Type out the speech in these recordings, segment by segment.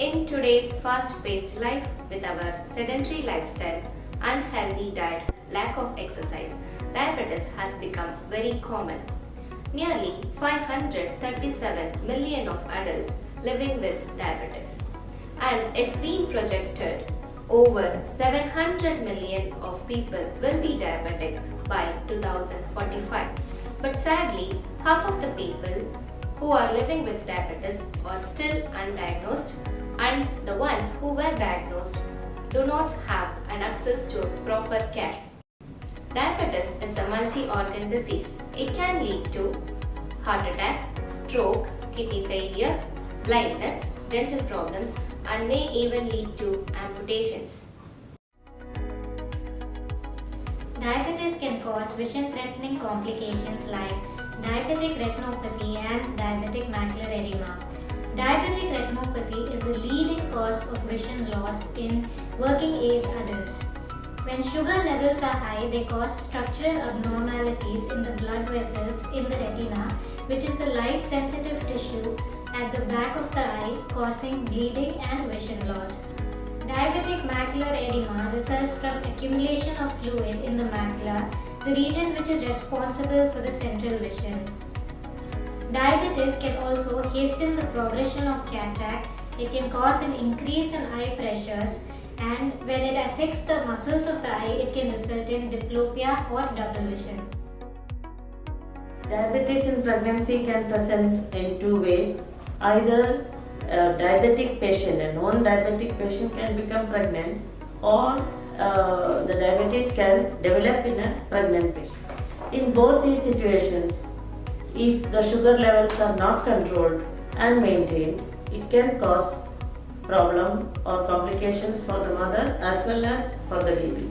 In today's fast-paced life with our sedentary lifestyle, unhealthy diet, lack of exercise, diabetes has become very common. Nearly 537 million of adults living with diabetes, and it's been projected over 700 million of people will be diabetic by 2045. But sadly, half of the people who are living with diabetes are still undiagnosed, and the ones who were diagnosed do not have an access to proper care. Diabetes is a multi-organ disease. It can lead to heart attack, stroke, kidney failure, blindness, dental problems, and may even lead to amputations. Diabetes can cause vision-threatening complications like diabetic retinopathy and diabetic macular edema. Diabetic retinopathy is the leading cause of vision loss in working age adults. When sugar levels are high, they cause structural abnormalities in the blood vessels in the retina, which is the light-sensitive tissue at the back of the eye, causing bleeding and vision loss. Diabetic macular edema results from accumulation of fluid in the macula, the region which is responsible for the central vision. Diabetes can also hasten the progression of cataract. It can cause an increase in eye pressures, and when it affects the muscles of the eye, it can result in diplopia or double vision. Diabetes in pregnancy can present in two ways. Either a diabetic patient, a non-diabetic patient can become pregnant, or the diabetes can develop in a pregnant patient. In both these situations, if the sugar levels are not controlled and maintained, it can cause problem or complications for the mother as well as for the baby.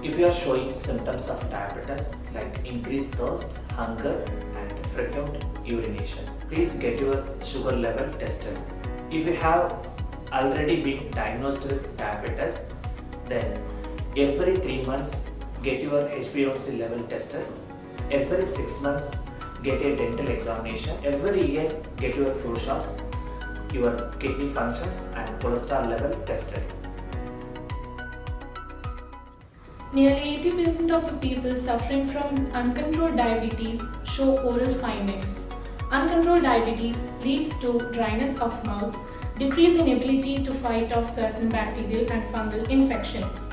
If you are showing symptoms of diabetes like increased thirst, hunger and frequent urination, please get your sugar level tested. If you have already been diagnosed with diabetes, then every 3 months get your HbA1c level tested. Every 6 months get a dental examination. Every year get your flu shots, your kidney functions and cholesterol level tested. Nearly 80% of the people suffering from uncontrolled diabetes show oral findings. Uncontrolled diabetes leads to dryness of mouth, decrease in ability to fight off certain bacterial and fungal infections.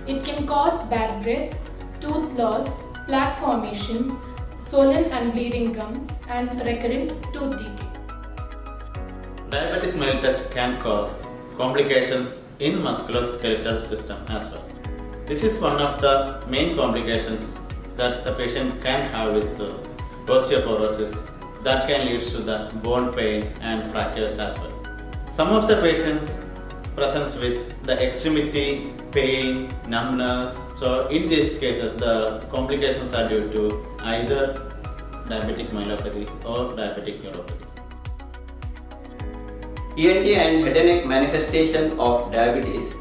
It can cause bad breath, tooth loss, plaque formation, swollen and bleeding gums, and recurrent tooth decay. Diabetes mellitus can cause complications in musculoskeletal system as well. This is one of the main complications that the patient can have with osteoporosis that can lead to the bone pain and fractures as well. Some of the patients presents with the extremity pain, numbness. So in these cases, the complications are due to either diabetic myelopathy or diabetic neuropathy. ENT and head and neck manifestation of diabetes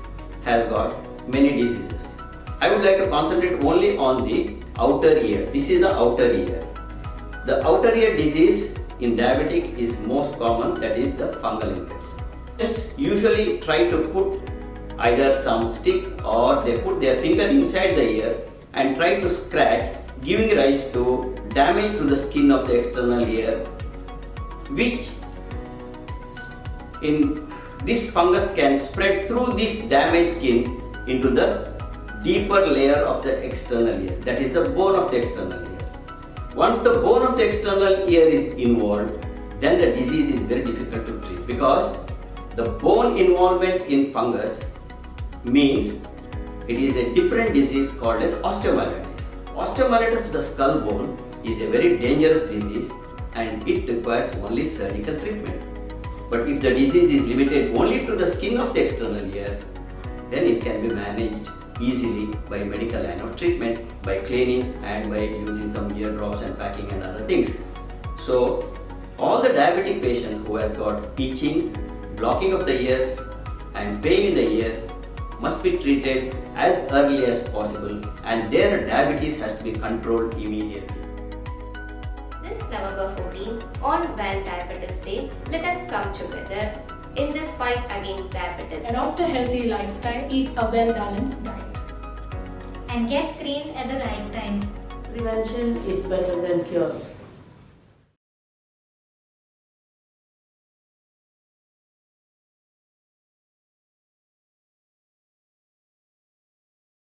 has got many diseases. I would like to concentrate only on the outer ear. This is the outer ear. The outer ear disease in diabetic is most common, that is the fungal infection. Patients usually try to put either some stick or they put their finger inside the ear and try to scratch, giving rise to damage to the skin of the external ear, which in this fungus can spread through this damaged skin into the deeper layer of the external ear, that is the bone of the external ear. Once the bone of the external ear is involved, then the disease is very difficult to treat, because the bone involvement in fungus means it is a different disease called as osteomyelitis. Osteomyelitis, the skull bone, is a very dangerous disease and it requires only surgical treatment. But if the disease is limited only to the skin of the external ear, then it can be managed easily by medical line of treatment, by cleaning and by using some ear drops and packing and other things. So all the diabetic patients who has got itching, blocking of the ears and pain in the ear must be treated as early as possible, and their diabetes has to be controlled immediately. This November 14, On World Diabetes Day, let us come together in this fight against diabetes. Adopt a healthy lifestyle, eat a well-balanced diet. And get screened at the right time. Prevention is better than cure.